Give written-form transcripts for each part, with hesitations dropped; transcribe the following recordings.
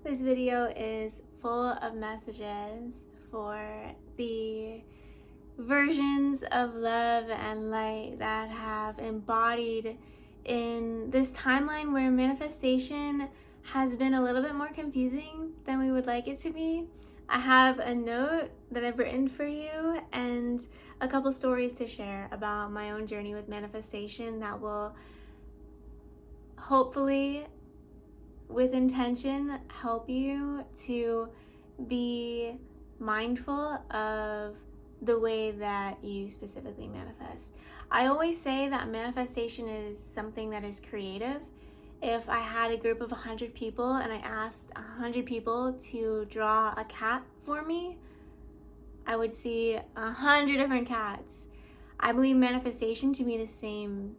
This video is full of messages for the versions of love and light that have embodied in this timeline where manifestation has been a little bit more confusing than we would like it to be. I have a note that I've written for you and a couple stories to share about my own journey with manifestation that will hopefully, with intention, help you to be mindful of the way that you specifically manifest. I always say that manifestation is something that is creative. If I had a group of 100 people and I asked 100 people to draw a cat for me, I would see 100 different cats. I believe manifestation to be the same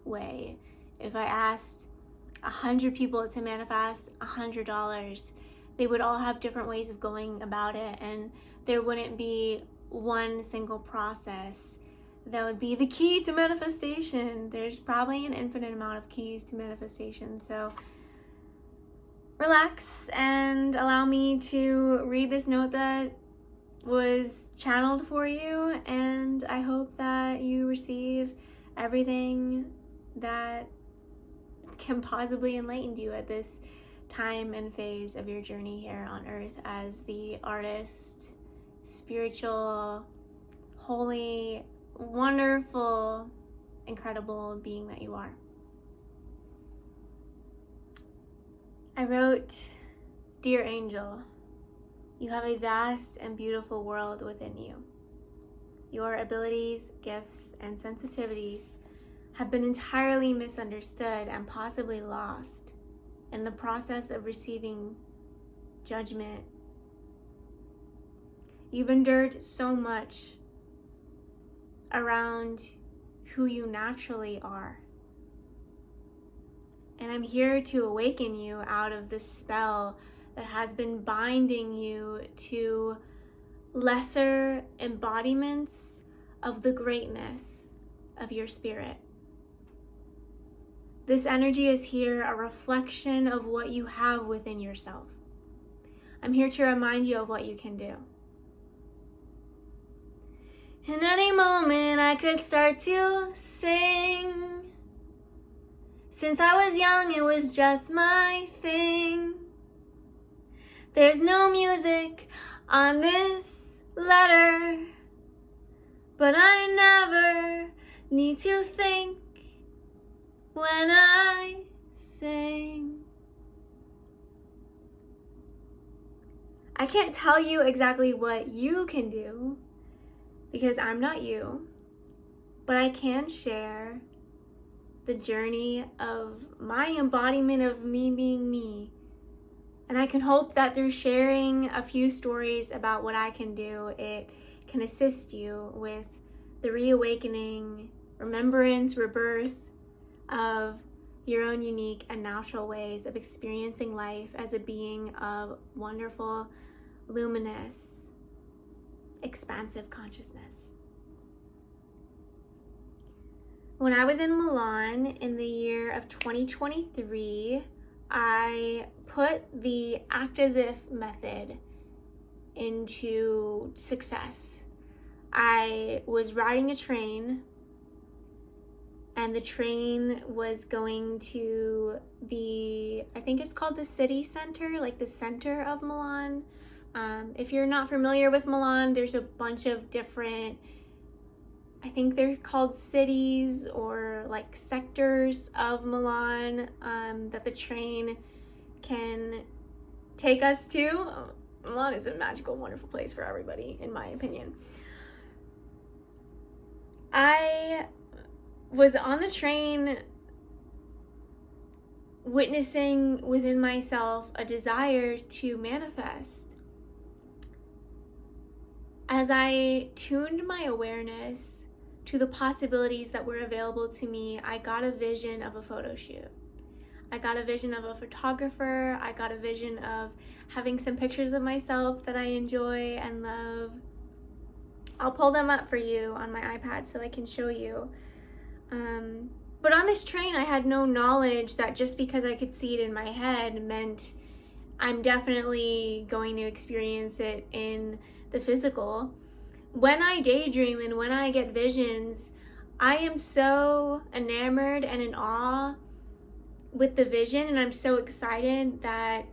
way. If I asked 100 people to manifest $100, they would all have different ways of going about it, and there wouldn't be one single process that would be the key to manifestation. There's probably an infinite amount of keys to manifestation. So relax and allow me to read this note that was channeled for you, and I hope that you receive everything that can possibly enlighten you at this time and phase of your journey here on earth as the artist, spiritual, holy, wonderful, incredible being that you are. I wrote, "Dear Angel, you have a vast and beautiful world within you. Your abilities, gifts, and sensitivities have been entirely misunderstood and possibly lost in the process of receiving judgment. You've endured so much around who you naturally are. And I'm here to awaken you out of the spell that has been binding you to lesser embodiments of the greatness of your spirit. This energy is here, a reflection of what you have within yourself. I'm here to remind you of what you can do. In any moment I could start to sing. Since I was young, it was just my thing. There's no music on this letter, but I never need to think when I sing." I can't tell you exactly what you can do because I'm not you, but I can share the journey of my embodiment of me being me. And I can hope that through sharing a few stories about what I can do, it can assist you with the reawakening, remembrance, rebirth of your own unique and natural ways of experiencing life as a being of wonderful, luminous, expansive consciousness. When I was in Milan in the year of 2023, I put the act as if method into success. I was riding a train, and the train was going to I think it's called the city center, like the center of Milan. If you're not familiar with Milan, there's a bunch of different, I think they're called cities or like sectors of Milan that the train can take us to. Milan is a magical, wonderful place for everybody, in my opinion. I was on the train witnessing within myself a desire to manifest. As I tuned my awareness to the possibilities that were available to me, I got a vision of a photo shoot. I got a vision of a photographer. I got a vision of having some pictures of myself that I enjoy and love. I'll pull them up for you on my iPad so I can show you. But on this train, I had no knowledge that just because I could see it in my head meant I'm definitely going to experience it in the physical. When I daydream and when I get visions, I am so enamored and in awe with the vision, and I'm so excited that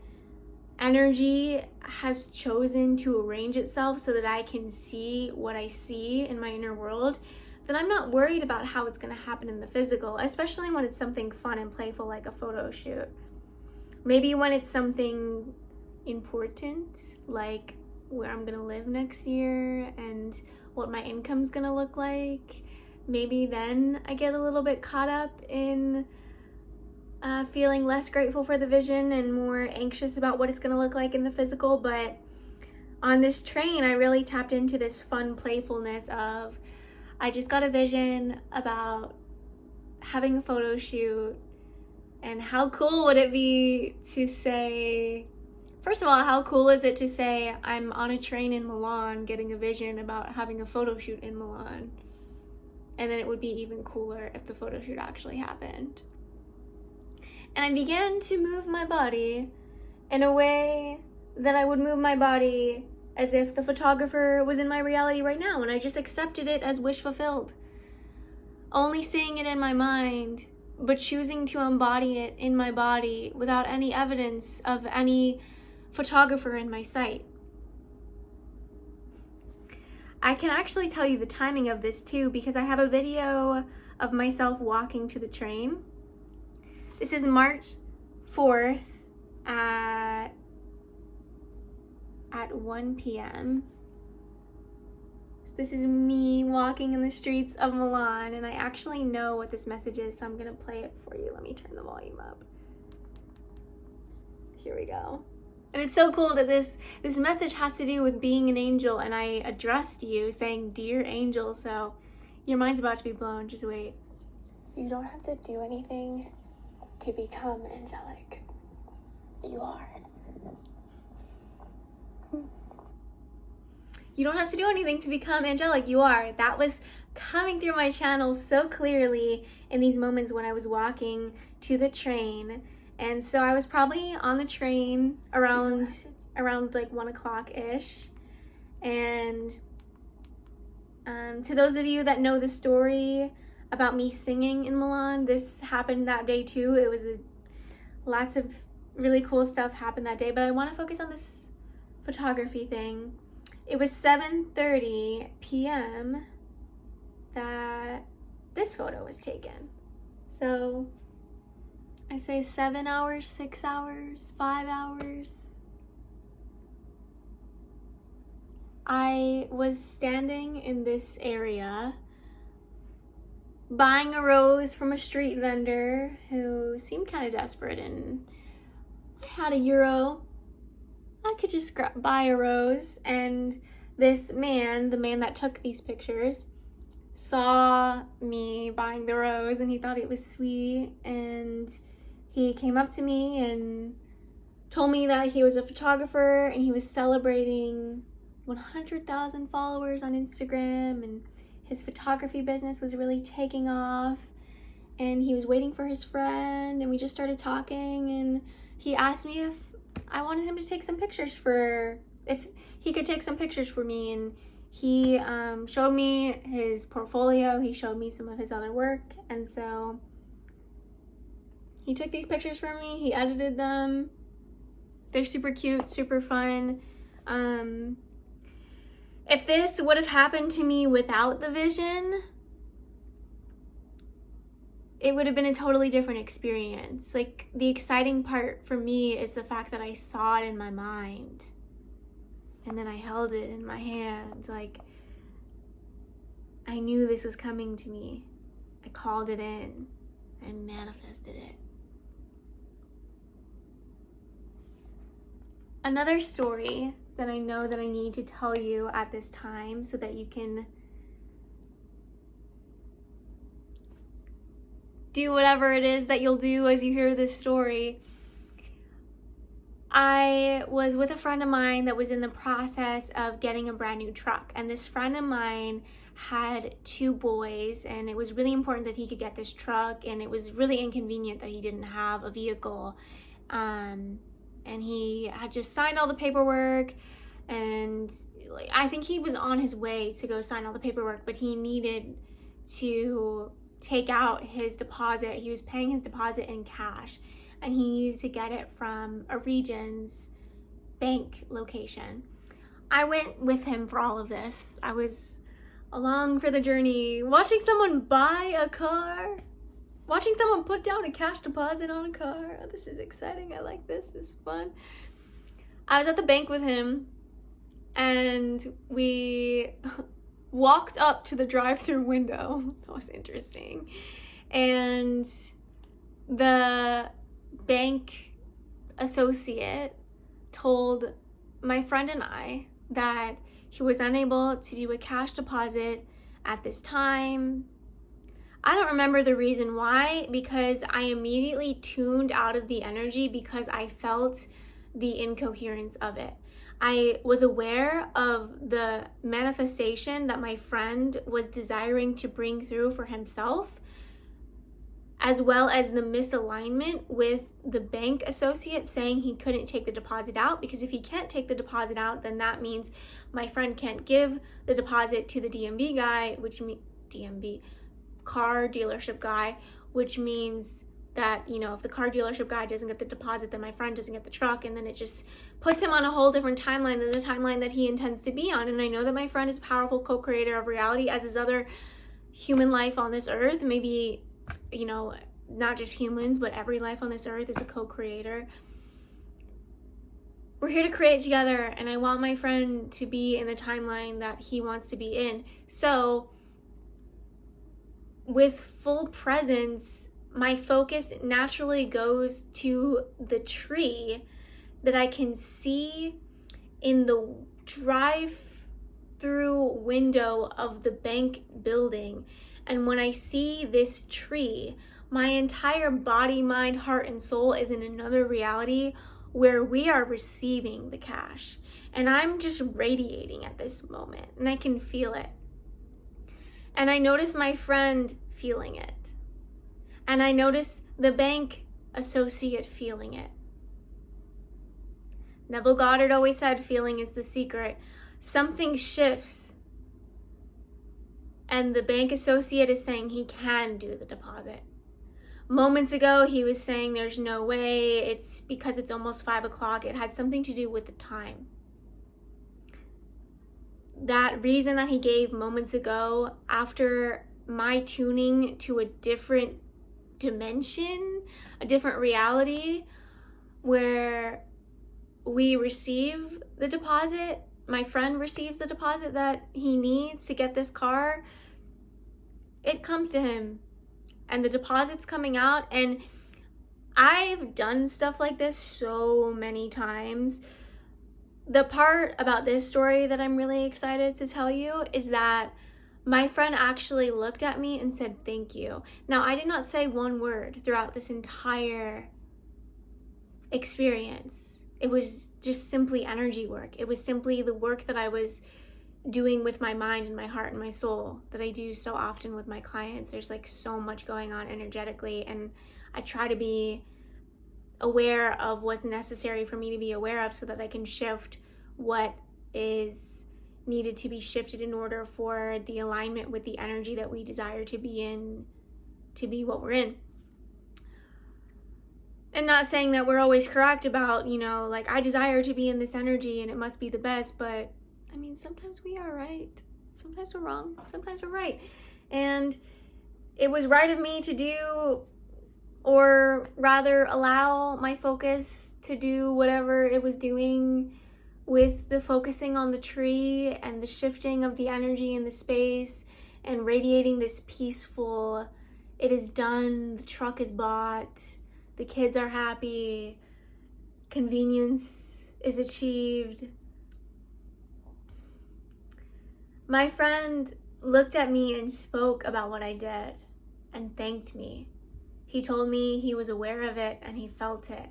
energy has chosen to arrange itself so that I can see what I see in my inner world, that I'm not worried about how it's going to happen in the physical, especially when it's something fun and playful like a photo shoot. Maybe when it's something important, like where I'm gonna live next year and what my income's gonna look like, maybe then I get a little bit caught up in feeling less grateful for the vision and more anxious about what it's gonna look like in the physical. But on this train, I really tapped into this fun playfulness of, I just got a vision about having a photo shoot. And how cool would it be to say, first of all, how cool is it to say I'm on a train in Milan getting a vision about having a photo shoot in Milan? And then it would be even cooler if the photo shoot actually happened. And I began to move my body in a way that I would move my body as if the photographer was in my reality right now, and I just accepted it as wish fulfilled. Only seeing it in my mind, but choosing to embody it in my body without any evidence of any photographer in my sight. I can actually tell you the timing of this too, because I have a video of myself walking to the train. This is March 4th at 1 p.m. This is me walking in the streets of Milan, and I actually know what this message is, so I'm gonna play it for you. Let me turn the volume up. Here we go. And it's so cool that this message has to do with being an angel, and I addressed you saying, "Dear angel," so your mind's about to be blown. Just wait. You don't have to do anything to become angelic. You are. You don't have to do anything to become angelic. You are. That was coming through my channel so clearly in these moments when I was walking to the train. And so I was probably on the train around like 1 o'clock-ish. And to those of you that know the story about me singing in Milan, this happened that day too. It was lots of really cool stuff happened that day, but I want to focus on this photography thing. It was 7:30 p.m. that this photo was taken. So I say 7 hours, 6 hours, 5 hours. I was standing in this area buying a rose from a street vendor who seemed kind of desperate, and I had €1. I could just buy a rose, and this man, the man that took these pictures, saw me buying the rose and he thought it was sweet, and he came up to me and told me that he was a photographer and he was celebrating 100,000 followers on Instagram, and his photography business was really taking off, and he was waiting for his friend, and we just started talking, and he asked me if I wanted him to take some pictures if he could take some pictures for me, and he showed me his portfolio, he showed me some of his other work, and so he took these pictures for me, he edited them. They're super cute, super fun. If this would have happened to me without the vision, it would have been a totally different experience. Like, the exciting part for me is the fact that I saw it in my mind and then I held it in my hand. Like, I knew this was coming to me. I called it in and manifested it. Another story that I know that I need to tell you at this time so that you can do whatever it is that you'll do as you hear this story. I was with a friend of mine that was in the process of getting a brand new truck, and this friend of mine had 2 boys, and it was really important that he could get this truck, and it was really inconvenient that he didn't have a vehicle. and he had just signed all the paperwork, and like, I think he was on his way to go sign all the paperwork, but he needed to take out his deposit. He was paying his deposit in cash, and he needed to get it from a Regions bank location. I went with him for all of this. I was along for the journey, watching someone buy a car, watching someone put down a cash deposit on a car. This is exciting. I like this. This is fun. I was at the bank with him, and we walked up to the drive-through window. That was interesting. And the bank associate told my friend and I that he was unable to do a cash deposit at this time. I don't remember the reason why, because I immediately tuned out of the energy because I felt the incoherence of it. I was aware of the manifestation that my friend was desiring to bring through for himself, as well as the misalignment with the bank associate saying he couldn't take the deposit out, because if he can't take the deposit out, then that means my friend can't give the deposit to the DMV guy, which means DMV, car dealership guy, which means that, you know, if the car dealership guy doesn't get the deposit, then my friend doesn't get the truck, and then it just puts him on a whole different timeline than the timeline that he intends to be on. And I know that my friend is a powerful co-creator of reality, as is other human life on this earth. Maybe, you know, not just humans, but every life on this earth is a co-creator. We're here to create together, and I want my friend to be in the timeline that he wants to be in. So with full presence, my focus naturally goes to the tree that I can see in the drive-through window of the bank building. And when I see this tree, my entire body, mind, heart, and soul is in another reality where we are receiving the cash. And I'm just radiating at this moment, and I can feel it. And I notice my friend feeling it. And I notice the bank associate feeling it. Neville Goddard always said feeling is the secret. Something shifts, and the bank associate is saying he can do the deposit. Moments ago, he was saying there's no way, it's because it's almost 5 o'clock. It had something to do with the time. That reason that he gave moments ago, after my tuning to a different dimension, a different reality, where we receive the deposit, my friend receives the deposit that he needs to get this car, it comes to him, and the deposit's coming out. And I've done stuff like this so many times. The part about this story that I'm really excited to tell you is that my friend actually looked at me and said, "Thank you." Now, I did not say one word throughout this entire experience. It was just simply energy work. It was simply the work that I was doing with my mind and my heart and my soul that I do so often with my clients. There's like so much going on energetically, and I try to be aware of what's necessary for me to be aware of so that I can shift what is needed to be shifted in order for the alignment with the energy that we desire to be in, to be what we're in. And not saying that we're always correct about, you know, like, I desire to be in this energy and it must be the best, but I mean, sometimes we are right, sometimes we're wrong, sometimes we're right. And it was right of me to do, or rather allow my focus to do whatever it was doing with the focusing on the tree and the shifting of the energy in the space and radiating this peaceful, it is done, the truck is bought, the kids are happy, convenience is achieved. My friend looked at me and spoke about what I did and thanked me. He told me he was aware of it and he felt it.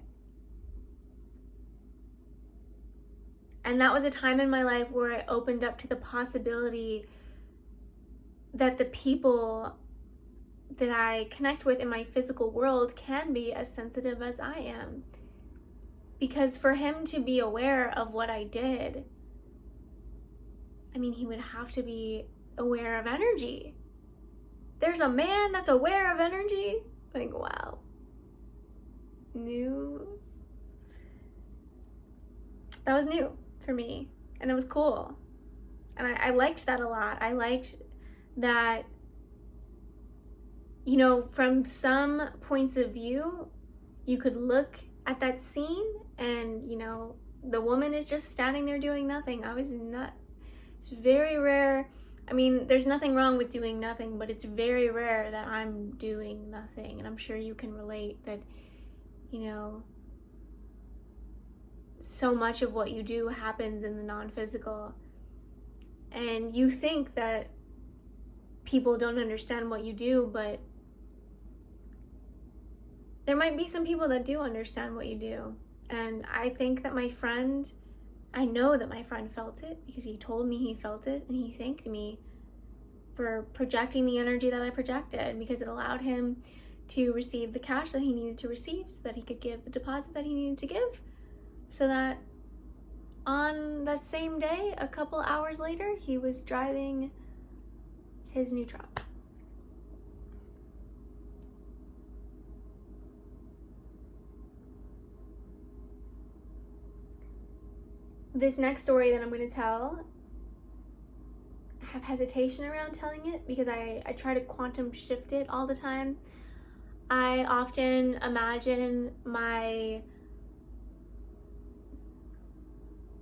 And that was a time in my life where I opened up to the possibility that the people that I connect with in my physical world can be as sensitive as I am. Because for him to be aware of what I did, I mean, he would have to be aware of energy. There's a man that's aware of energy? Like, wow. New. That was new for me. And it was cool. And I liked that a lot. I liked that, you know, from some points of view, you could look at that scene and, you know, the woman is just standing there doing nothing. It's very rare. I mean, there's nothing wrong with doing nothing, but it's very rare that I'm doing nothing. And I'm sure you can relate that, you know, so much of what you do happens in the non-physical. And you think that people don't understand what you do, but there might be some people that do understand what you do. And I think that I know that my friend felt it, because he told me he felt it, and he thanked me for projecting the energy that I projected, because it allowed him to receive the cash that he needed to receive so that he could give the deposit that he needed to give, so that on that same day, a couple hours later, he was driving his new truck. This next story that I'm going to tell, I have hesitation around telling it because I try to quantum shift it all the time. I often imagine my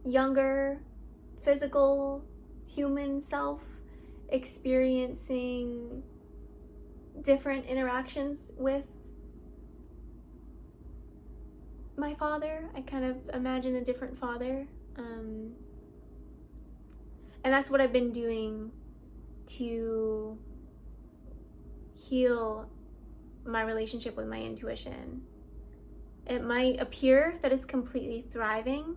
younger physical human self experiencing different interactions with my father. I kind of imagine a different father. And that's what I've been doing to heal my relationship with my intuition. It might appear that it's completely thriving,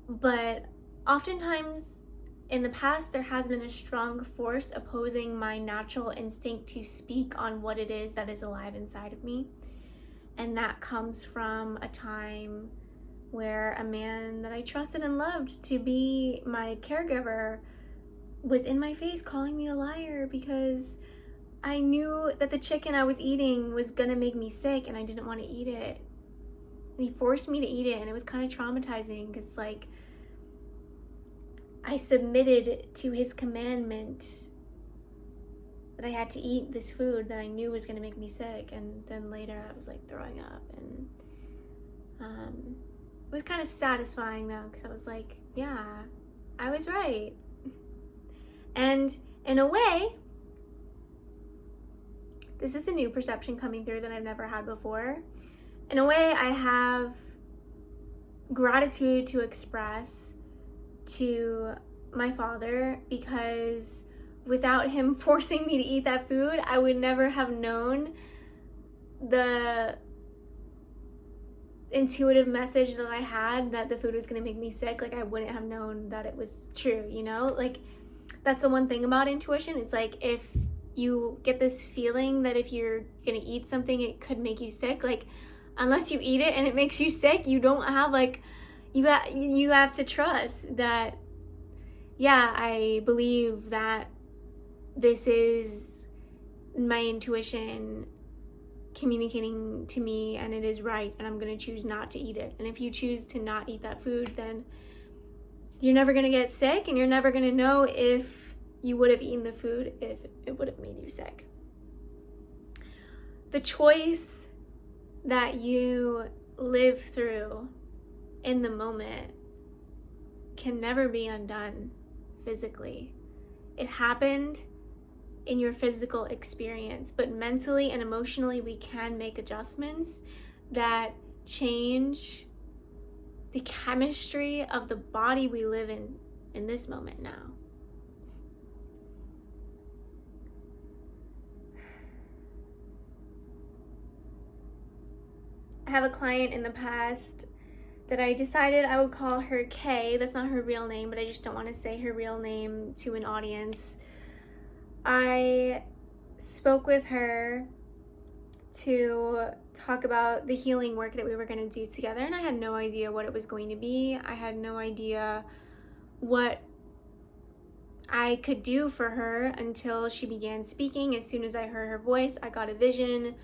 but oftentimes in the past there has been a strong force opposing my natural instinct to speak on what it is that is alive inside of me. And that comes from a time where a man that I trusted and loved to be my caregiver was in my face calling me a liar because I knew that the chicken I was eating was gonna make me sick and I didn't want to eat it. And he forced me to eat it, and it was kind of traumatizing because, like, I submitted to his commandment that I had to eat this food that I knew was gonna make me sick, and then later I was like throwing up, and it was kind of satisfying though, because I was like, yeah, I was right. And in a way, this is a new perception coming through that I've never had before. In a way, I have gratitude to express to my father, because without him forcing me to eat that food, I would never have known the intuitive message that I had that the food was going to make me sick. Like, I wouldn't have known that it was true, you know? Like, that's the one thing about intuition. It's like, if you get this feeling that if you're going to eat something, it could make you sick, like, unless you eat it and it makes you sick, you don't have, like, you have to trust that, yeah, I believe that this is my intuition communicating to me, and it is right, and I'm going to choose not to eat it. And if you choose to not eat that food, then you're never going to get sick, and you're never going to know if you would have eaten the food if it would have made you sick. The choice that you live through in the moment can never be undone physically. It happened in your physical experience, but mentally and emotionally we can make adjustments that change the chemistry of the body we live in this moment now. I have a client in the past that I decided I would call her Kay. That's not her real name, but I just don't want to say her real name to an audience. I spoke with her to talk about the healing work that we were going to do together, and I had no idea what it was going to be. I had no idea what I could do for her until she began speaking. As soon as I heard her voice, I got a vision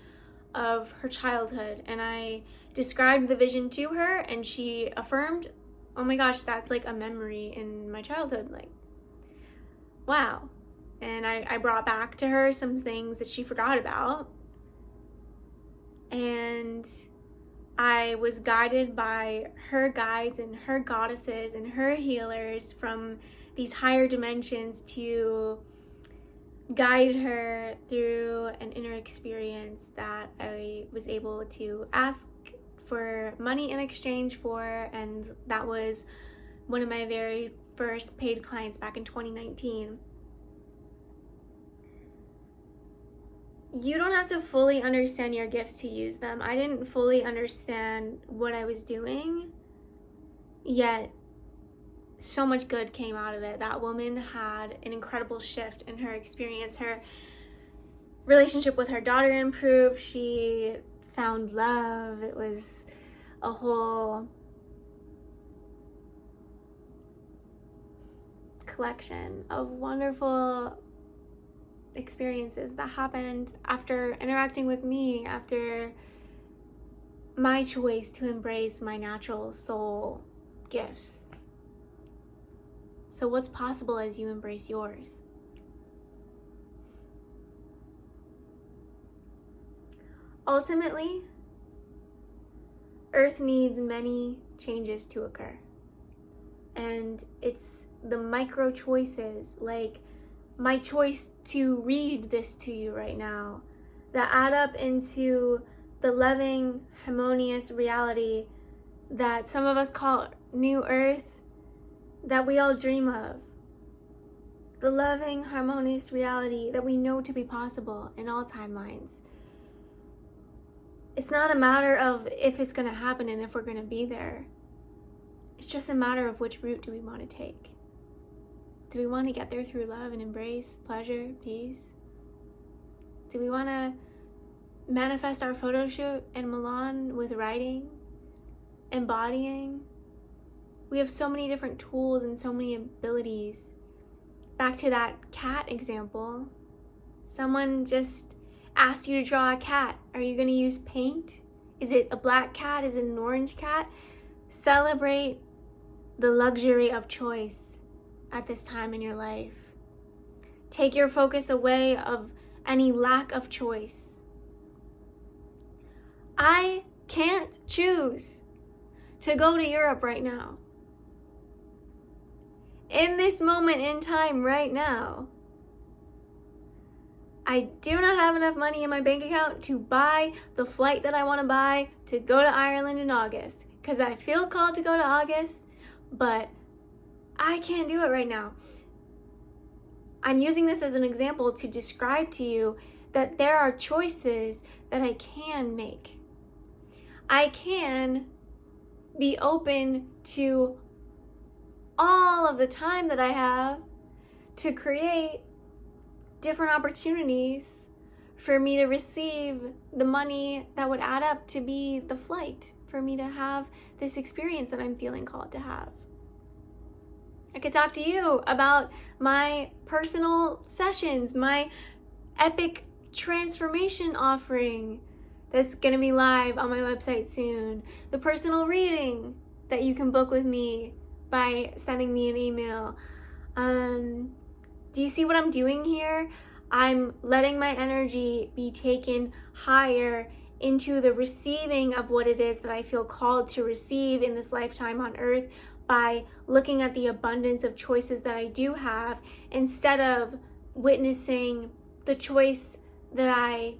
of her childhood, and I described the vision to her, and she affirmed, oh my gosh, that's like a memory in my childhood, like, wow. And I brought back to her some things that she forgot about, and I was guided by her guides and her goddesses and her healers from these higher dimensions to guide her through an inner experience that I was able to ask for money in exchange for, and that was one of my very first paid clients back in 2019. You don't have to fully understand your gifts to use them. I didn't fully understand what I was doing, yet so much good came out of it. That woman had an incredible shift in her experience. Her relationship with her daughter improved. She found love. It was a whole collection of wonderful experiences that happened after interacting with me, after my choice to embrace my natural soul gifts. So what's possible as you embrace yours? Ultimately, Earth needs many changes to occur. And it's the micro choices, like my choice to read this to you right now, that add up into the loving, harmonious reality that some of us call New Earth, that we all dream of. The loving, harmonious reality that we know to be possible in all timelines. It's not a matter of if it's going to happen and if we're going to be there. It's just a matter of which route do we want to take. Do we want to get there through love and embrace, pleasure, peace? Do we want to manifest our photo shoot in Milan with writing, embodying? We have so many different tools and so many abilities. Back to that cat example. Someone just asked you to draw a cat. Are you going to use paint? Is it a black cat? Is it an orange cat? Celebrate the luxury of choice at this time in your life. Take your focus away of any lack of choice. I can't choose to go to Europe right now. In this moment in time right now, I do not have enough money in my bank account to buy the flight that I want to buy to go to Ireland in August, because I feel called to go to August, but I can't do it right now. I'm using this as an example to describe to you that there are choices that I can make. I can be open to all of the time that I have to create different opportunities for me to receive the money that would add up to be the flight, for me to have this experience that I'm feeling called to have. I could talk to you about my personal sessions, my epic transformation offering that's going to be live on my website soon, the personal reading that you can book with me by sending me an email. Do you see what I'm doing here? I'm letting my energy be taken higher into the receiving of what it is that I feel called to receive in this lifetime on earth by looking at the abundance of choices that I do have, instead of witnessing the choice that I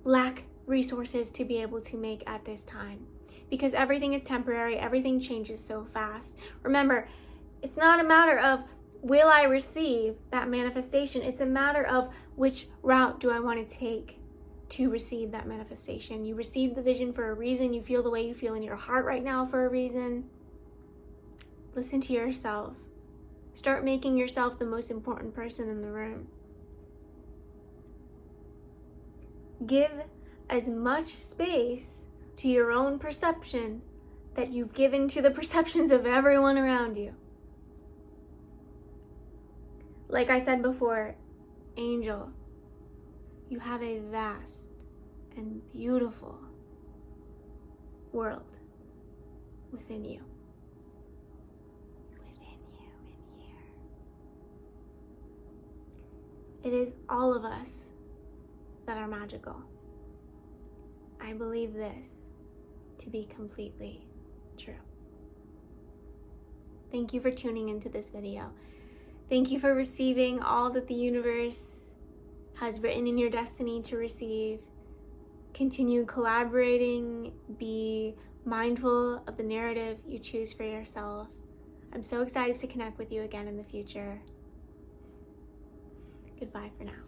lack resources to be able to make at this time. Because everything is temporary, everything changes so fast. Remember, it's not a matter of will I receive that manifestation, it's a matter of which route do I want to take to receive that manifestation. You received the vision for a reason, you feel the way you feel in your heart right now for a reason. Listen to yourself. Start making yourself the most important person in the room. Give as much space to your own perception that you've given to the perceptions of everyone around you. Like I said before, angel, you have a vast and beautiful world within you. Within you, in here. It is all of us that are magical. I believe this to be completely true. Thank you for tuning into this video. Thank you for receiving all that the universe has written in your destiny to receive. Continue collaborating. Be mindful of the narrative you choose for yourself. I'm so excited to connect with you again in the future. Goodbye for now.